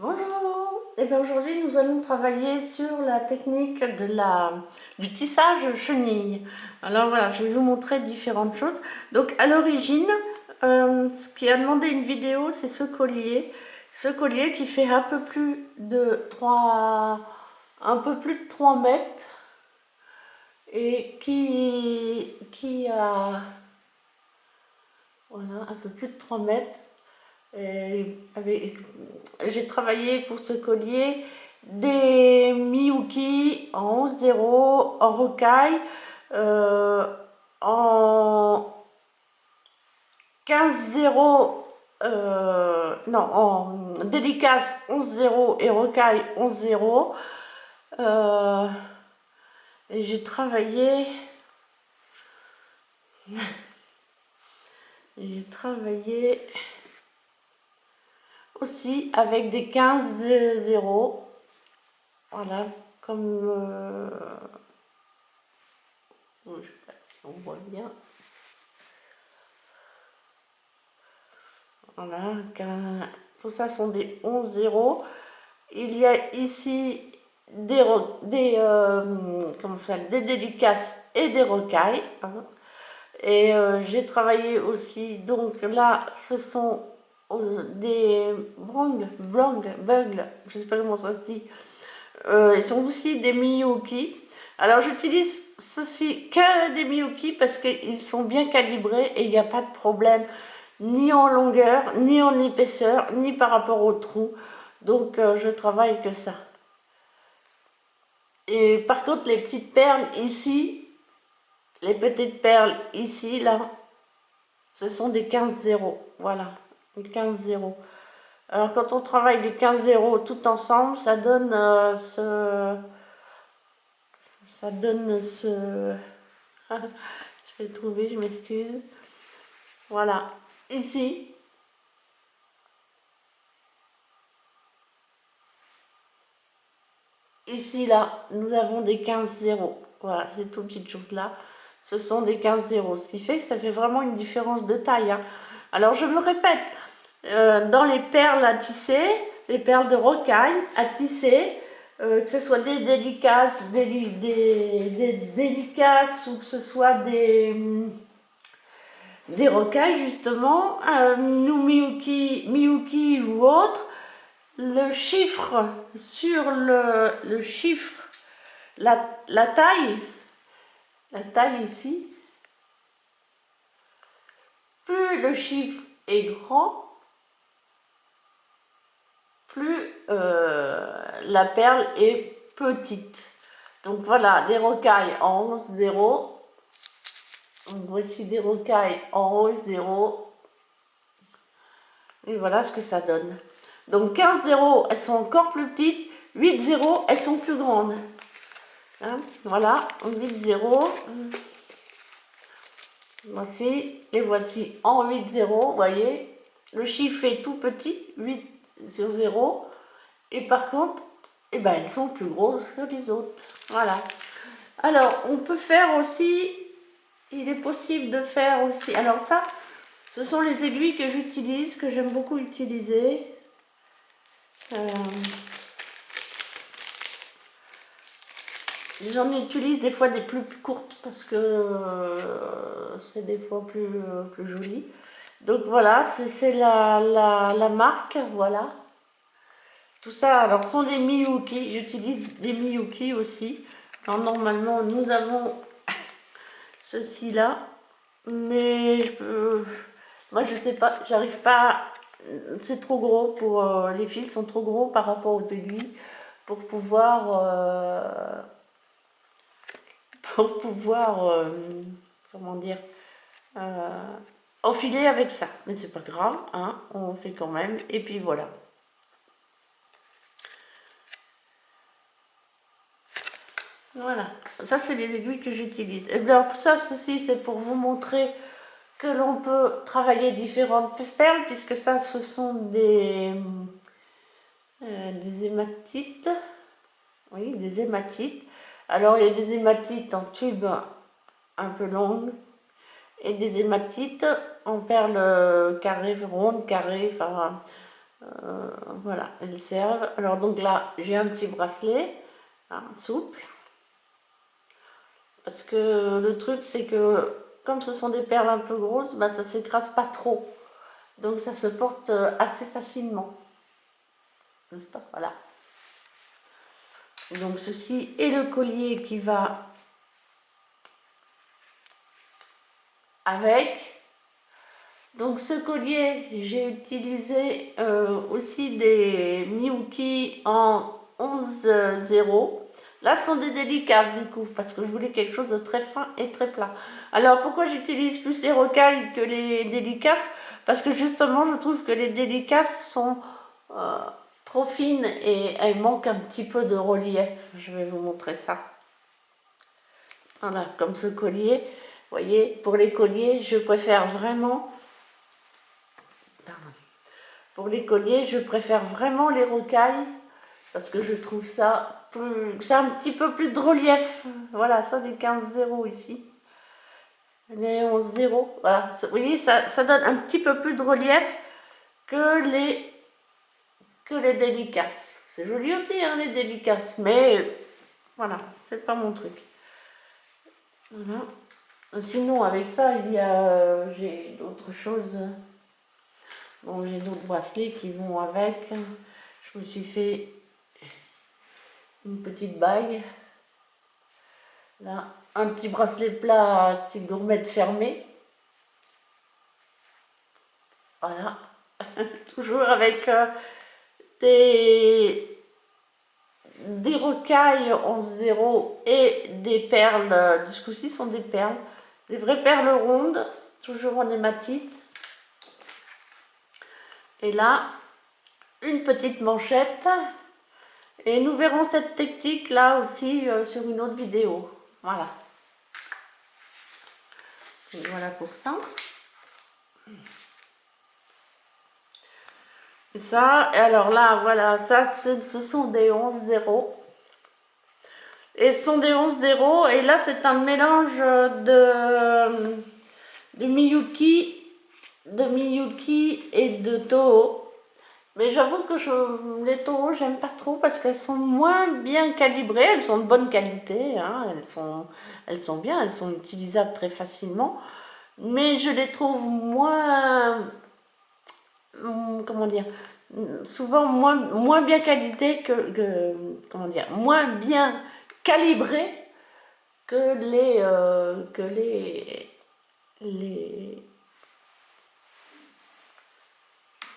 Bonjour. Et bien aujourd'hui nous allons travailler sur la technique du tissage chenille. Alors voilà, je vais vous montrer différentes choses. Donc à l'origine, ce qui a demandé une vidéo, c'est ce collier. Ce collier qui fait un peu plus de 3 mètres et qui a voilà, un peu plus de 3 mètres. J'ai travaillé pour ce collier des Miyuki en 11-0, en rocaille, en 15-0, non, en délicace 11-0 et rocaille 11-0. Et j'ai travaillé aussi avec des 15-0. Voilà, comme je ne sais pas si on voit bien. Voilà, tout ça sont des 11-0. Il y a ici des délicaces et des rocailles, hein. Et j'ai travaillé aussi, donc là, ce sont des bungles, je ne sais pas comment ça se dit. Ils sont aussi des Miyuki. Alors j'utilise ceci que des Miyuki parce qu'ils sont bien calibrés et il n'y a pas de problème ni en longueur, ni en épaisseur, ni par rapport au trou. Donc je travaille que ça. Et par contre les petites perles ici, les petites perles ici, là, ce sont des 15-0. Voilà, les 15-0. Alors quand on travaille les 15-0 tout ensemble, ça donne ce... Je vais le trouver, je m'excuse. Voilà, ici. Ici, là, nous avons des 15-0. Voilà, ces toutes petites choses-là, ce sont des 15-0. Ce qui fait que ça fait vraiment une différence de taille, hein. Alors, je me répète, dans les perles à tisser, les perles de rocaille à tisser, que ce soit des délicaces, des délicaces ou que ce soit des rocailles, justement, Miyuki ou autre, le chiffre sur le chiffre, la taille ici, plus le chiffre est grand, plus la perle est petite. Donc voilà, des rocailles en 11-0. Voici des rocailles en 11-0. Et voilà ce que ça donne. Donc 15-0, elles sont encore plus petites. 8-0, elles sont plus grandes. Hein, voilà, 8-0. Voici, les voici en 8-0, vous voyez. Le chiffre est tout petit, 8-0. Et par contre, eh ben, elles sont plus grosses que les autres. Voilà. Alors, on peut faire aussi, il est possible de faire aussi, alors ça, ce sont les aiguilles que j'utilise, que j'aime beaucoup utiliser. J'en utilise des fois des plus courtes parce que c'est des fois plus joli. Donc voilà, c'est la marque, voilà. Tout ça, alors sont des Miyuki, j'utilise des Miyuki aussi. Alors, normalement, nous avons ceci là, mais moi je sais pas, j'arrive pas, c'est trop gros pour, les fils sont trop gros par rapport aux aiguilles pour pouvoir, comment dire, enfiler avec ça. Mais c'est pas grave, hein, on fait quand même, et puis voilà. Voilà, ça c'est les aiguilles que j'utilise. Et bien ça, ceci c'est pour vous montrer que l'on peut travailler différentes perles, puisque ça ce sont des hématites. Oui, des hématites. Alors il y a des hématites en tube un peu longues et des hématites en perles carrées, rondes, carrées, enfin Voilà, elles servent. Alors donc là, j'ai un petit bracelet, hein, souple. Parce que le truc, c'est que comme ce sont des perles un peu grosses, bah, ça ne s'écrase pas trop. Donc ça se porte assez facilement. N'est-ce pas? Voilà. Donc ceci est le collier qui va avec. Donc ce collier, j'ai utilisé aussi des Miyuki en 11,0. Là, ce sont des délicaces du coup, parce que je voulais quelque chose de très fin et très plat. Alors pourquoi j'utilise plus les rocailles que les délicaces? Parce que justement, je trouve que les délicaces sont trop fines et elles manquent un petit peu de relief. Je vais vous montrer ça. Voilà, comme ce collier. Vous voyez, pour les colliers, je préfère vraiment... Pardon. Pour les colliers, je préfère vraiment les rocailles parce que je trouve ça plus... C'est un petit peu plus de relief. Voilà, ça des 15,0 ici. Les 11,0. Voilà, vous voyez, ça donne un petit peu plus de relief que les délicaces. C'est joli aussi, hein, les délicaces, mais voilà, c'est pas mon truc. Voilà. Sinon, avec ça, il y a, j'ai d'autres choses. Bon, j'ai d'autres bracelets qui vont avec. Je me suis fait une petite bague. Là, un petit bracelet plat style gourmet fermé. Voilà. Toujours avec des rocailles en 0 et des perles. Du coup-ci sont des perles. Des vraies perles rondes, toujours en hématite. Et là, une petite manchette. Et nous verrons cette technique là aussi sur une autre vidéo. Voilà. Et voilà pour ça. Et ça, et alors là, voilà, ça, ce sont des 11,0. Et ce sont des 11,0. Et là, c'est un mélange de Miyuki et de Toho. Mais j'avoue que les Toho, j'aime pas trop parce qu'elles sont moins bien calibrées. Elles sont de bonne qualité, hein, elles sont bien, elles sont utilisables très facilement. Mais je les trouve moins, comment dire, souvent moins bien qualité comment dire, moins bien calibrées que les,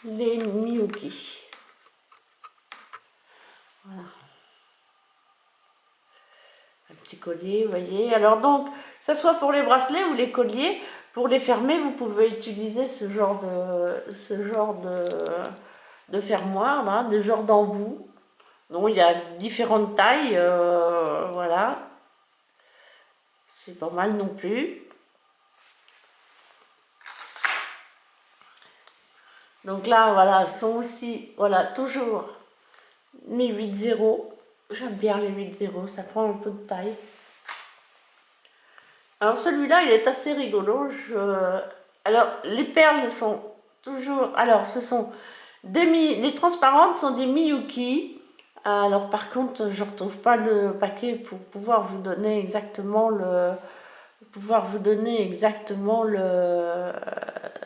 les Miyuki. Voilà. Un petit collier, vous voyez. Alors donc, que ce soit pour les bracelets ou les colliers, pour les fermer, vous pouvez utiliser ce genre de fermoir, là, de genre d'embout. Donc il y a différentes tailles, voilà. C'est pas mal non plus. Donc là, voilà, sont aussi, voilà, toujours mes 8,0. J'aime bien les 8,0, ça prend un peu de taille. Alors celui-là, il est assez rigolo. Alors, les perles sont toujours... Alors, ce sont les transparentes sont des Miyuki. Alors, par contre, je ne retrouve pas le paquet pour pouvoir vous donner exactement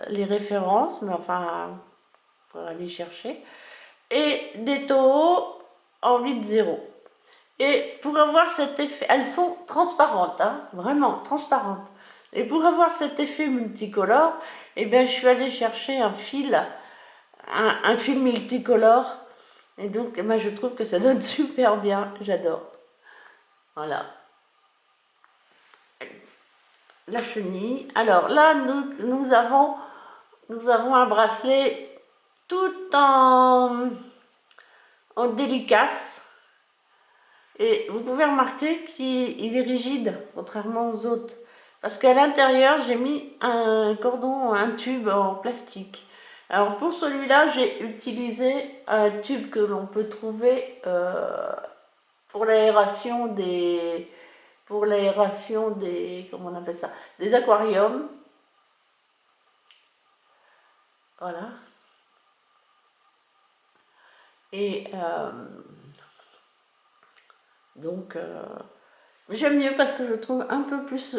les références, mais enfin, pour aller chercher. Et des Toho en 8,0. Et pour avoir cet effet, elles sont transparentes, hein, vraiment transparentes. Et pour avoir cet effet multicolore, eh bien, je suis allée chercher un fil multicolore. Et donc, eh bien, je trouve que ça donne super bien, j'adore. Voilà. La chenille. Alors là, nous avons un bracelet tout en délicace. Et vous pouvez remarquer qu'il est rigide, contrairement aux autres. Parce qu'à l'intérieur, j'ai mis un cordon, un tube en plastique. Alors pour celui-là, j'ai utilisé un tube que l'on peut trouver pour l'aération comment on appelle ça, des aquariums. Voilà. Et donc, j'aime mieux parce que je le trouve un peu plus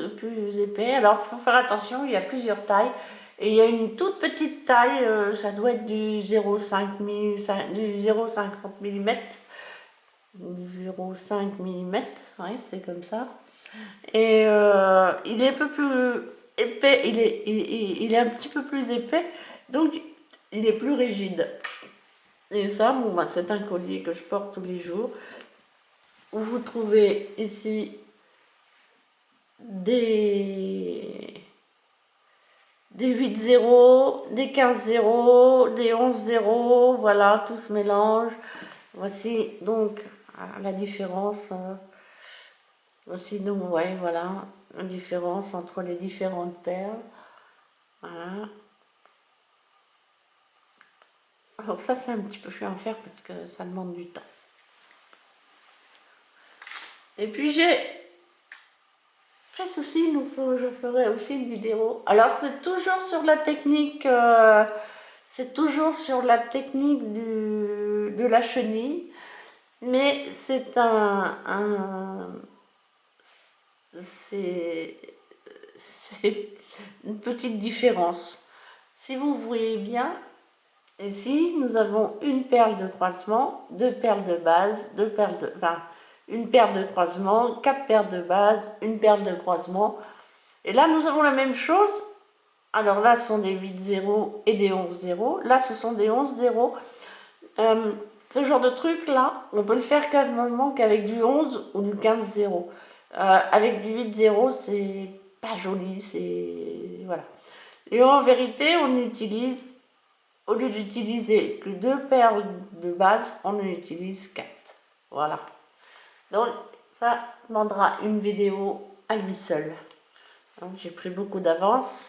épais. Alors, il faut faire attention, il y a plusieurs tailles. Et il y a une toute petite taille, ça doit être du 0,5 du 0,50 mm. 0,5 mm, ouais, c'est comme ça. Et il est un peu plus épais, il est un petit peu plus épais, donc il est plus rigide. Et ça, bon, bah, c'est un collier que je porte tous les jours, où vous trouvez ici des 8-0, des 15-0, des 11-0, voilà, tout se mélange. Voici donc la différence. Voici donc, ouais, voilà, la différence entre les différentes perles. Voilà. Alors ça, c'est un petit peu chiant à faire parce que ça demande du temps. Et puis j'ai fait ceci, je ferai aussi une vidéo. Alors c'est toujours sur la technique, de la chenille, mais c'est c'est une petite différence. Si vous voyez bien, ici nous avons une perle de croisement, deux perles de base, une paire de croisement, quatre paires de base, une paire de croisement. Et là nous avons la même chose. Alors là ce sont des 8-0 et des 11-0. Là ce sont des 11-0. Ce genre de truc là, on peut le faire carrément qu'avec du 11 ou du 15-0. Avec du 8-0, c'est pas joli, c'est... Voilà. Et en vérité, on utilise, au lieu d'utiliser que deux perles de base, on en utilise 4. Voilà. Donc, ça demandera une vidéo à lui seul. J'ai pris beaucoup d'avance.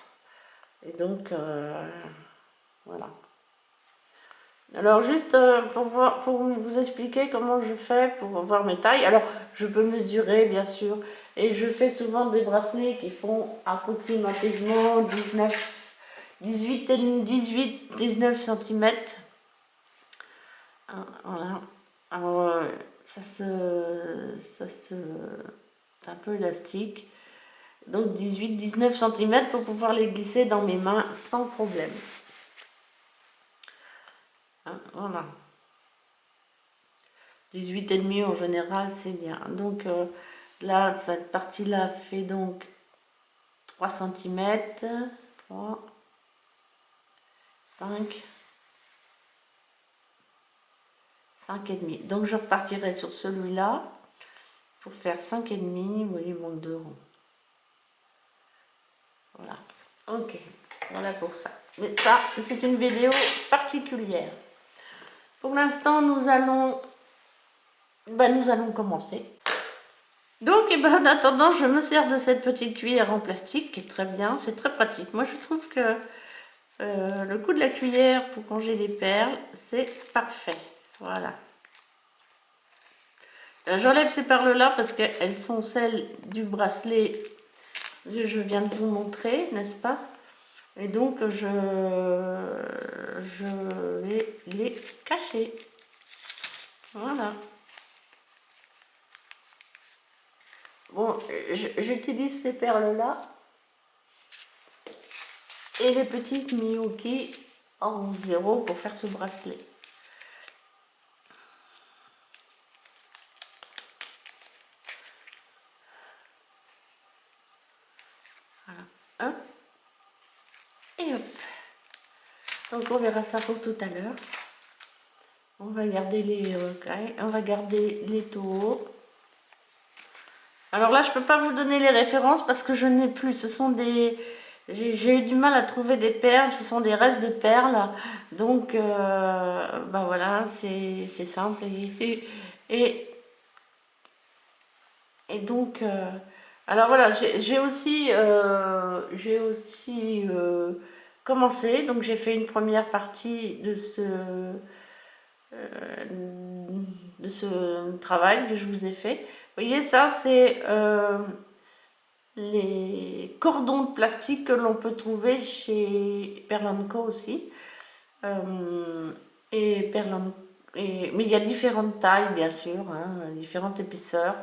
Et donc, voilà. Alors juste pour vous expliquer comment je fais pour voir mes tailles. Alors je peux mesurer bien sûr et je fais souvent des bracelets qui font approximativement 19 cm. Voilà. Alors c'est un peu élastique. Donc 18-19 cm pour pouvoir les glisser dans mes mains sans problème. Voilà. 18,5 en général, c'est bien. Donc là, cette partie-là fait donc 3 cm. 3, 5, 5,5. Donc je repartirai sur celui-là pour faire 5,5. Vous voyez, il manque 2 ronds. Voilà. Ok. Voilà pour ça. Mais ça, c'est une vidéo particulière. Pour l'instant, nous allons commencer. Donc, en attendant, je me sers de cette petite cuillère en plastique qui est très bien, c'est très pratique. Moi, je trouve que le coup de la cuillère pour ranger les perles, c'est parfait. Voilà. J'enlève ces perles-là parce qu'elles sont celles du bracelet que je viens de vous montrer, n'est-ce pas? Et donc, je vais les cacher. Voilà. Bon, j'utilise ces perles-là et les petites Miyuki en 0 pour faire ce bracelet. Voilà. Hop. Et hop. Donc on verra ça pour tout à l'heure. On va garder les rocailles, on va garder les taureaux. Alors là, je peux pas vous donner les références parce que je n'ai plus. Ce sont des... J'ai eu du mal à trouver des perles, ce sont des restes de perles. Donc, bah voilà, c'est simple. Et donc, alors voilà, j'ai aussi commencé. Donc j'ai fait une première partie de ce travail que je vous ai fait. Vous voyez, ça c'est les cordons de plastique que l'on peut trouver chez Perl & Co aussi. Et Mais il y a différentes tailles, bien sûr, hein, différentes épaisseurs.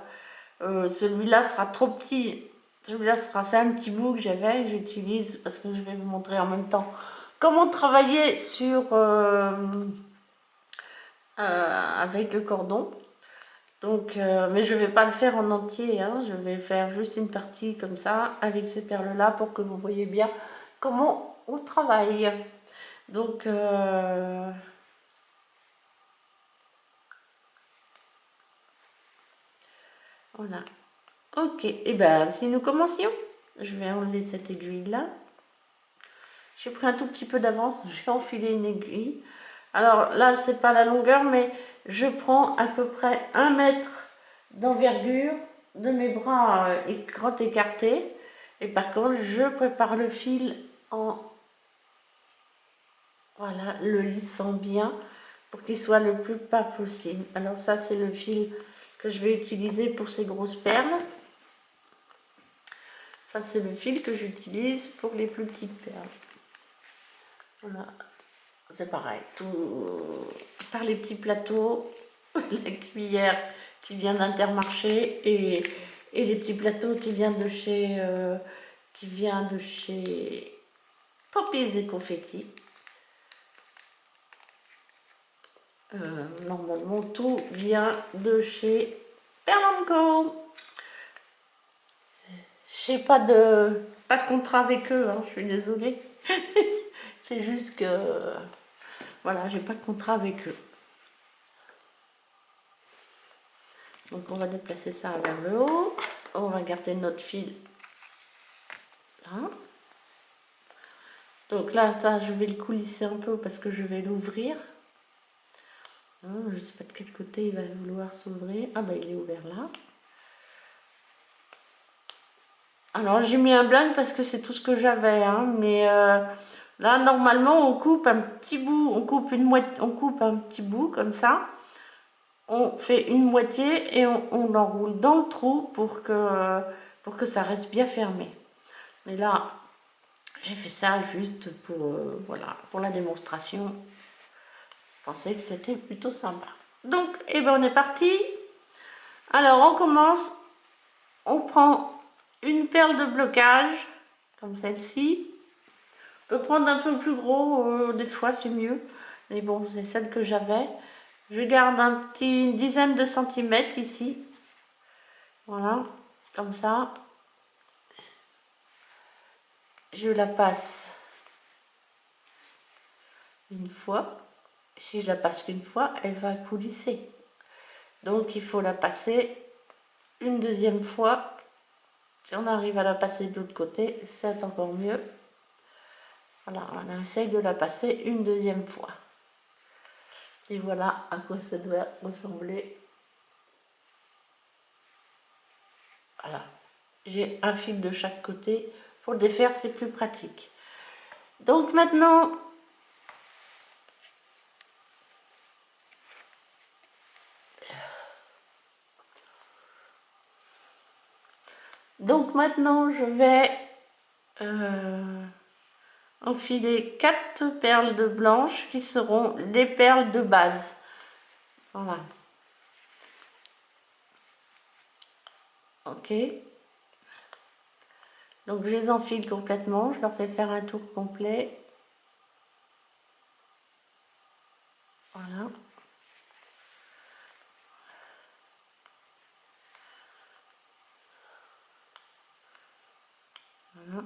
Celui-là sera trop petit. Celui-là sera, c'est un petit bout que j'utilise parce que je vais vous montrer en même temps comment travailler sur avec le cordon. Donc, mais je ne vais pas le faire en entier, hein, je vais faire juste une partie comme ça avec ces perles-là pour que vous voyez bien comment on travaille. Donc, voilà. Ok, et ben si nous commencions, je vais enlever cette aiguille-là. J'ai pris un tout petit peu d'avance, j'ai enfilé une aiguille. Alors là, c'est pas la longueur, mais je prends à peu près 1 mètre d'envergure de mes bras grand écartés. Et par contre, je prépare le fil en, voilà, le lissant bien pour qu'il soit le plus pas possible. Alors ça, c'est le fil que je vais utiliser pour ces grosses perles. Ça, c'est le fil que j'utilise pour les plus petites perles. Voilà, c'est pareil. Tout par les petits plateaux, la cuillère qui vient d'Intermarché et les petits plateaux qui viennent de chez Poppies et Confetti. Normalement, tout vient de chez Perle & Co. J'ai pas de contrat avec eux, hein, je suis désolée. C'est juste que, voilà, j'ai pas de contrat avec eux. Donc on va déplacer ça vers le haut. On va garder notre fil là. Donc là, ça, je vais le coulisser un peu parce que je vais l'ouvrir. Je ne sais pas de quel côté il va vouloir s'ouvrir. Ah ben il est ouvert là. Alors j'ai mis un blanc parce que c'est tout ce que j'avais, hein, mais là normalement on coupe un petit bout, on coupe un petit bout comme ça. On fait une moitié et on l'enroule dans le trou pour que ça reste bien fermé. Mais là, j'ai fait ça juste pour, voilà, pour la démonstration. Je pensais que c'était plutôt sympa. Donc, eh ben, on est parti. Alors, on commence. On prend une perle de blocage, comme celle-ci. On peut prendre un peu plus gros, des fois c'est mieux. Mais bon, c'est celle que j'avais. Je garde une dizaine de centimètres ici. Voilà, comme ça. Je la passe une fois. Si je la passe qu'une fois, elle va coulisser. Donc il faut la passer une deuxième fois. Si on arrive à la passer de l'autre côté, c'est encore mieux. Voilà, on essaye de la passer une deuxième fois. Et voilà à quoi ça doit ressembler. Voilà. J'ai un fil de chaque côté. Pour le défaire, c'est plus pratique. Donc maintenant, je vais enfiler 4 perles de blanche qui seront les perles de base. Voilà. Ok. Donc je les enfile complètement, je leur fais faire un tour complet. Voilà. Voilà.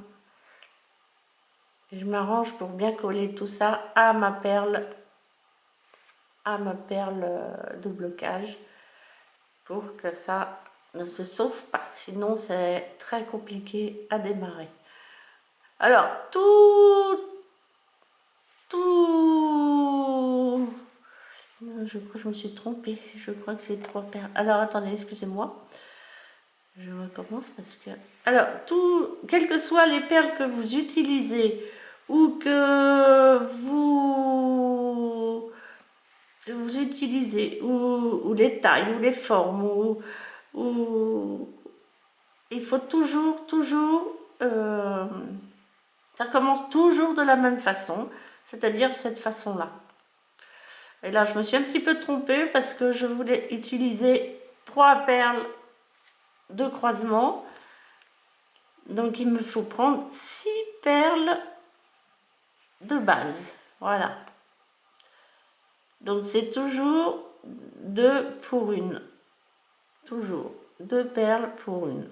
Et je m'arrange pour bien coller tout ça à ma perle de blocage pour que ça ne se sauve pas. Sinon, c'est très compliqué à démarrer. Alors, je crois que je me suis trompée. Je crois que c'est 3 perles. Alors, attendez, excusez-moi. Je recommence parce que... Alors, quelles que soient les perles que vous utilisez ou que vous utilisez, ou les tailles, ou les formes, il faut toujours, ça commence toujours de la même façon, c'est-à-dire cette façon-là. Et là, je me suis un petit peu trompée parce que je voulais utiliser 3 perles de croisement. Donc, il me faut prendre 6 perles de base. Voilà. Donc, c'est toujours 2 pour 1. Toujours 2 perles pour 1.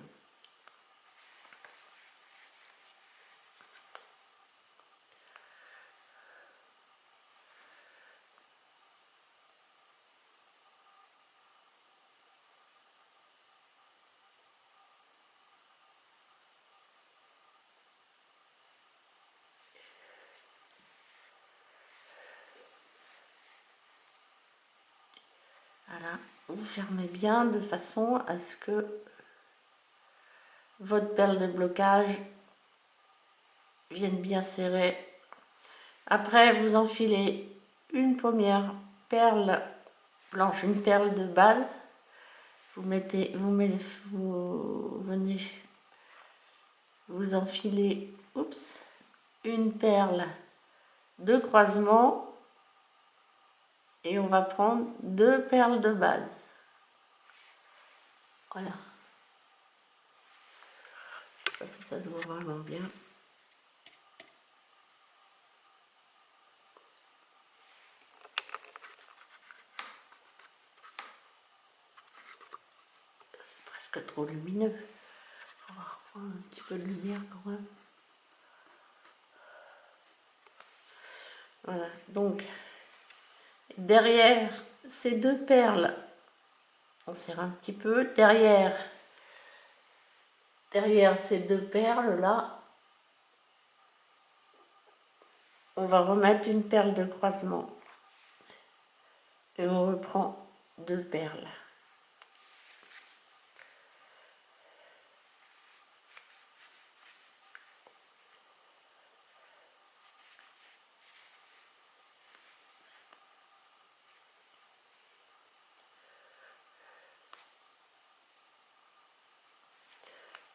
Voilà, vous fermez bien de façon à ce que votre perle de blocage vienne bien serrer. Après, vous enfilez une première perle blanche, une perle de base. Vous venez, vous enfilez, une perle de croisement et on va prendre 2 perles de base. Voilà. Je sais pas si ça se voit vraiment bien. C'est presque trop lumineux. On va reprendre un petit peu de lumière quand même. Voilà, donc derrière ces 2 perles, on serre un petit peu, derrière ces 2 perles là, on va remettre une perle de croisement et on reprend 2 perles.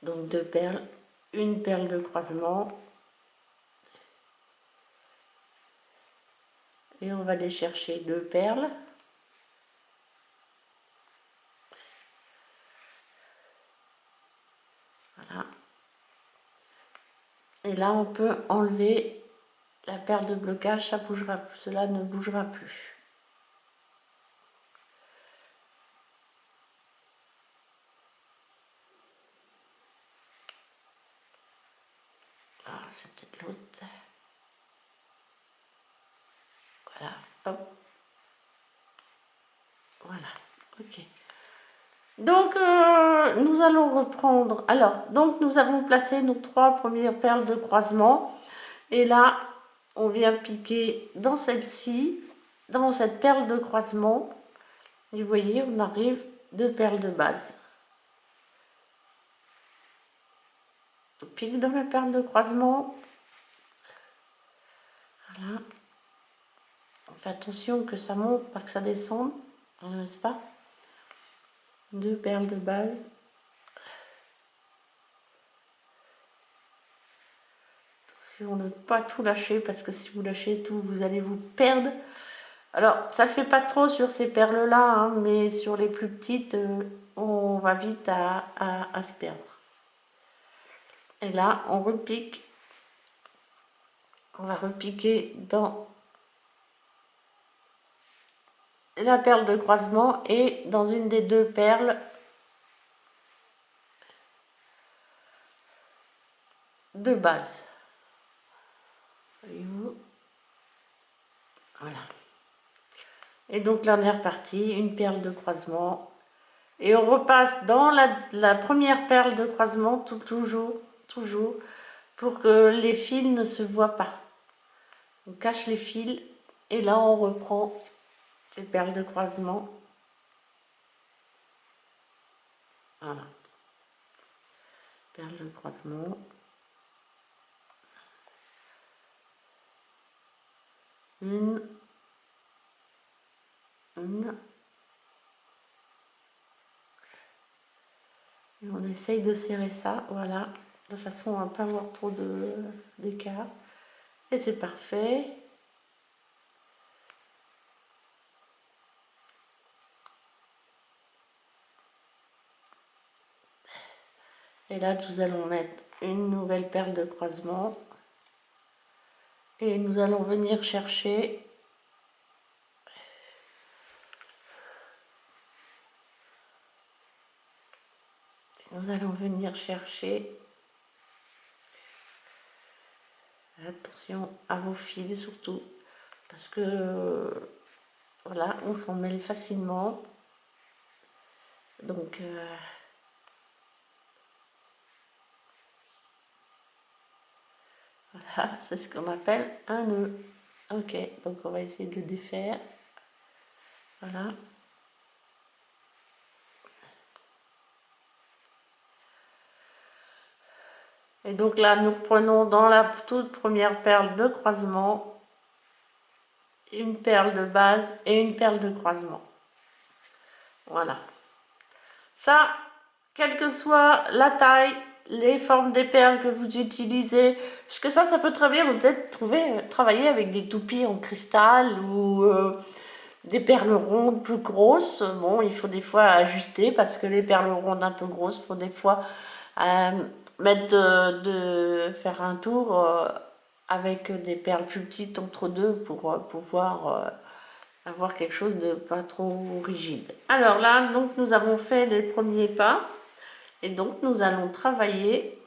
Donc 2 perles, une perle de croisement et on va aller chercher 2 perles. Voilà. Et là on peut enlever la perle de blocage, ça bougera, cela ne bougera plus. Ah, c'est peut-être l'autre. Voilà, hop. Voilà, ok. Donc, nous allons reprendre. Alors, donc nous avons placé nos 3 premières perles de croisement. Et là, on vient piquer dans celle-ci, dans cette perle de croisement. Et vous voyez, on arrive 2 perles de base. On pique dans la perle de croisement. Voilà. On fait attention que ça monte, pas que ça descende, n'est-ce pas? 2 perles de base. Attention de ne pas tout lâcher, parce que si vous lâchez tout, vous allez vous perdre. Alors, ça ne fait pas trop sur ces perles-là, hein, mais sur les plus petites, on va vite à se perdre. Et là, on repique. On va repiquer dans la perle de croisement et dans une des 2 perles de base. Voyez-vous? Voilà. Et donc là, on est reparti, une perle de croisement. Et on repasse dans la première perle de croisement, toujours, pour que les fils ne se voient pas. On cache les fils et là, on reprend les perles de croisement. Voilà. Perle de croisement. Une. Et on essaye de serrer ça, voilà, de façon à ne pas avoir trop d'écart. Et c'est parfait. Et là, nous allons mettre une nouvelle perle de croisement. Et nous allons venir chercher attention à vos fils surtout, parce que voilà, on s'en mêle facilement. Donc voilà, c'est ce qu'on appelle un nœud. Ok, donc on va essayer de le défaire. Voilà. Et donc là, nous prenons dans la toute première perle de croisement une perle de base et une perle de croisement. Voilà. Ça, quelle que soit la taille, les formes des perles que vous utilisez, parce que ça peut très bien peut-être travailler avec des toupies en cristal ou des perles rondes plus grosses. Bon, il faut des fois ajuster parce que les perles rondes un peu grosses, il faut des fois faire un tour avec des perles plus petites entre deux pour pouvoir avoir quelque chose de pas trop rigide. Alors là, donc nous avons fait les premiers pas et donc nous allons travailler.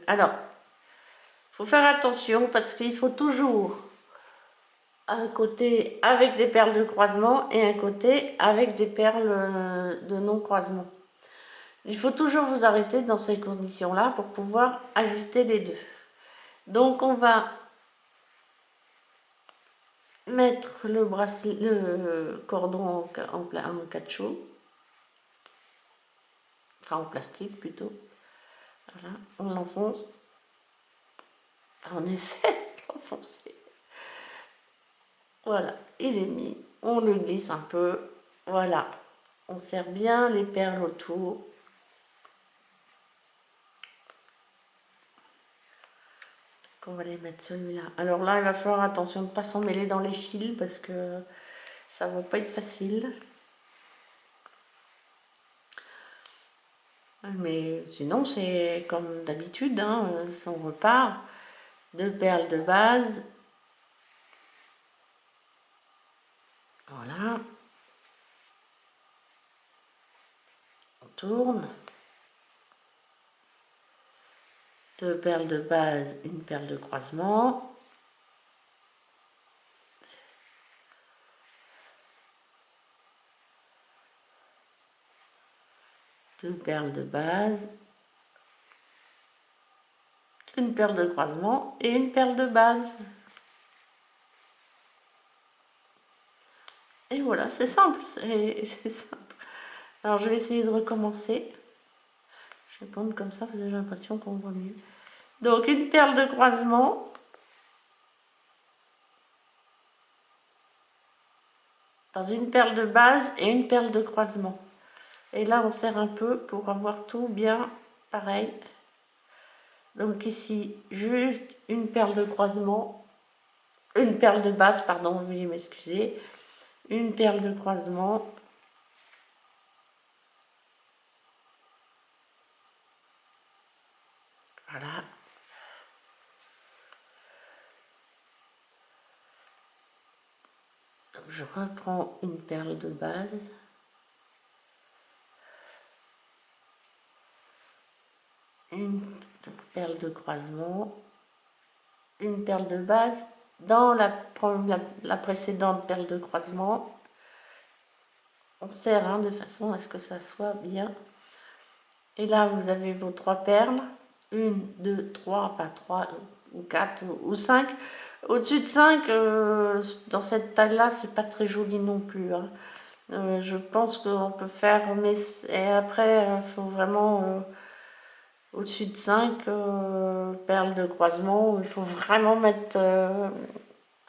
Alors, il faut faire attention parce qu'il faut toujours un côté avec des perles de croisement et un côté avec des perles de non-croisement. Il faut toujours vous arrêter dans ces conditions-là pour pouvoir ajuster les deux. Donc on va mettre le cordon en caoutchouc, enfin en plastique plutôt. Voilà, on l'enfonce, on essaie de l'enfoncer. Voilà, il est mis, on le glisse un peu, voilà, on serre bien les perles autour. On va les mettre celui-là. Alors là, il va falloir attention de ne pas s'en mêler dans les fils parce que ça va pas être facile. Mais sinon, c'est comme d'habitude, hein, on repart. 2 perles de base. Voilà. On tourne. 2 perles de base, une perle de croisement. Deux perles de base, une perle de croisement et une perle de base. Et voilà, c'est simple, c'est simple. Alors je vais essayer de recommencer. Je vais prendre comme ça, parce que j'ai l'impression qu'on voit mieux. Donc une perle de croisement. Dans une perle de base et une perle de croisement. Et là on serre un peu pour avoir tout bien pareil. Donc ici, juste une perle de croisement, une perle de base, pardon, veuillez m'excuser, une perle de croisement, voilà. Donc je reprends une perle de base, une perle de croisement, une perle de base dans la précédente perle de croisement. On serre hein, de façon à ce que ça soit bien. Et là, vous avez vos 3 perles. 1, 2, 3, pas 3 ou 4 ou 5. Au-dessus de 5, dans cette taille-là, c'est pas très joli non plus. Hein. Je pense qu'on peut faire, mais et après, il faut vraiment au-dessus de 5 perles de croisement. Il faut vraiment mettre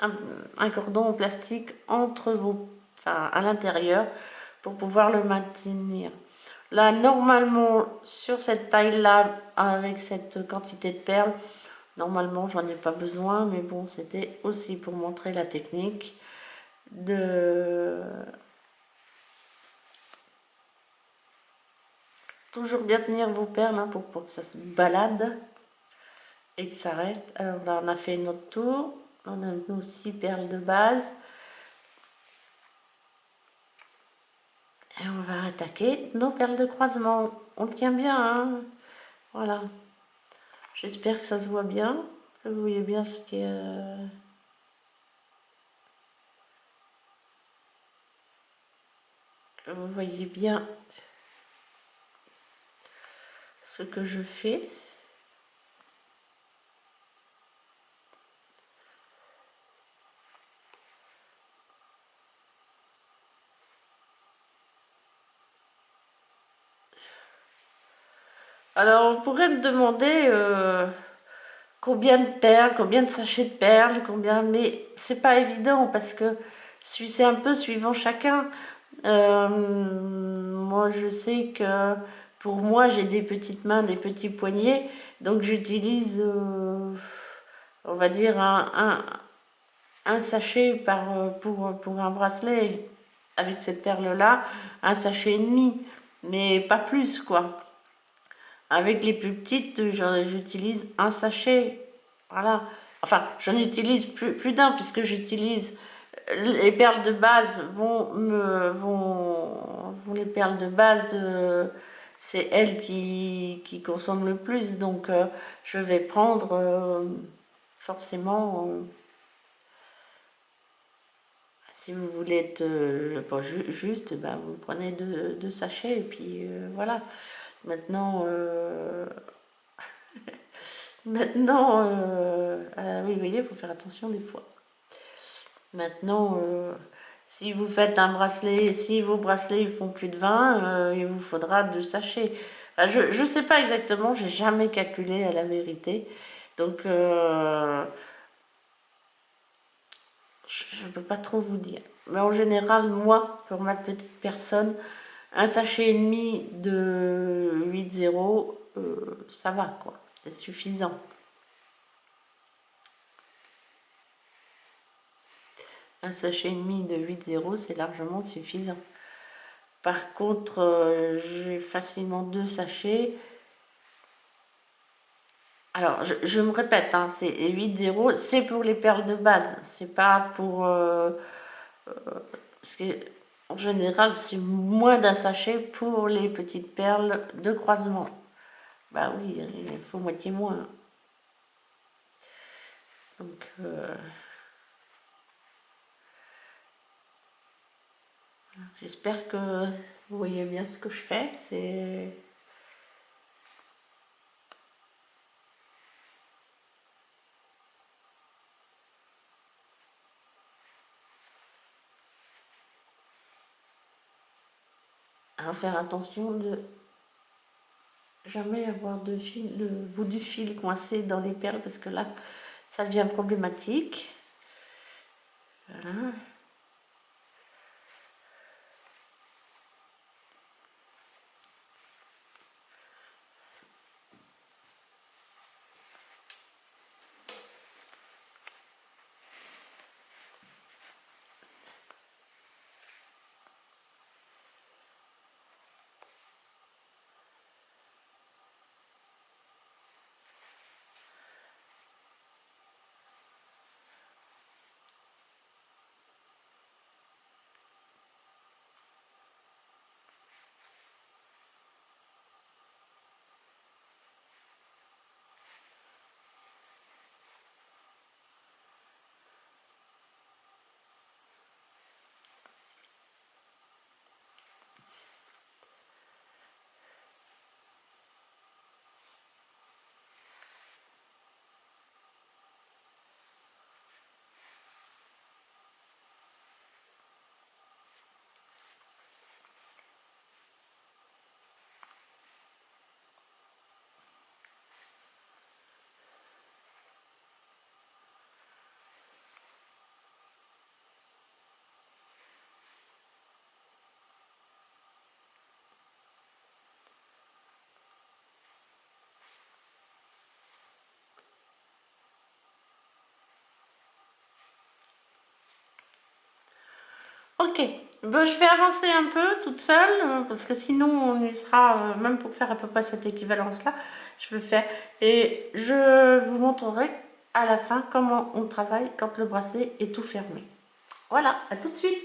un cordon en plastique entre vos, enfin à l'intérieur pour pouvoir le maintenir. Là, normalement, sur cette taille-là, avec cette quantité de perles, normalement, j'en ai pas besoin, mais bon, c'était aussi pour montrer la technique de toujours bien tenir vos perles hein, pour que ça se balade et que ça reste. Alors là, on a fait notre tour. On a nos 6 perles de base. Et on va attaquer nos perles de croisement. On tient bien, hein. Voilà. J'espère que ça se voit bien. Que vous voyez bien ce qui est... que vous voyez bien ce que je fais. Alors, on pourrait me demander combien de perles, combien de sachets de perles, combien... Mais c'est pas évident parce que c'est un peu suivant chacun. Moi, je sais que pour moi, j'ai des petites mains, des petits poignets, donc j'utilise, on va dire, un sachet pour un bracelet avec cette perle-là, un sachet et demi, mais pas plus, quoi. Avec les plus petites, j'utilise un sachet. Voilà. Enfin, j'en utilise plus d'un puisque j'utilise les perles de base les perles de base c'est elles qui consomment le plus donc je vais prendre forcément si vous voulez être pas juste ben, vous prenez deux sachets et puis voilà maintenant oui vous voyez il faut faire attention des fois. Maintenant, si vous faites un bracelet, si vos bracelets ils font plus de 20, il vous faudra 2 sachets. Enfin, je ne sais pas exactement, j'ai jamais calculé à la vérité. Donc, je ne peux pas trop vous dire. Mais en général, moi, pour ma petite personne, un sachet et demi de 8,0, ça va quoi, c'est suffisant. Un sachet et demi de 8,0, c'est largement suffisant. Par contre, j'ai facilement 2 sachets. Alors, je me répète, hein, c'est 8,0, c'est pour les perles de base. C'est pas pour... parce que, en général, c'est moins d'un sachet pour les petites perles de croisement. Bah oui, il faut moitié moins. Donc, j'espère que vous voyez bien ce que je fais. C'est... à faire attention de jamais avoir le bout du fil coincé dans les perles parce que là, ça devient problématique. Voilà. Ok, Ben, je vais avancer un peu toute seule, parce que sinon on y sera, même pour faire à peu près cette équivalence-là, je vais faire. Et je vous montrerai à la fin comment on travaille quand le bracelet est tout fermé. Voilà, à tout de suite.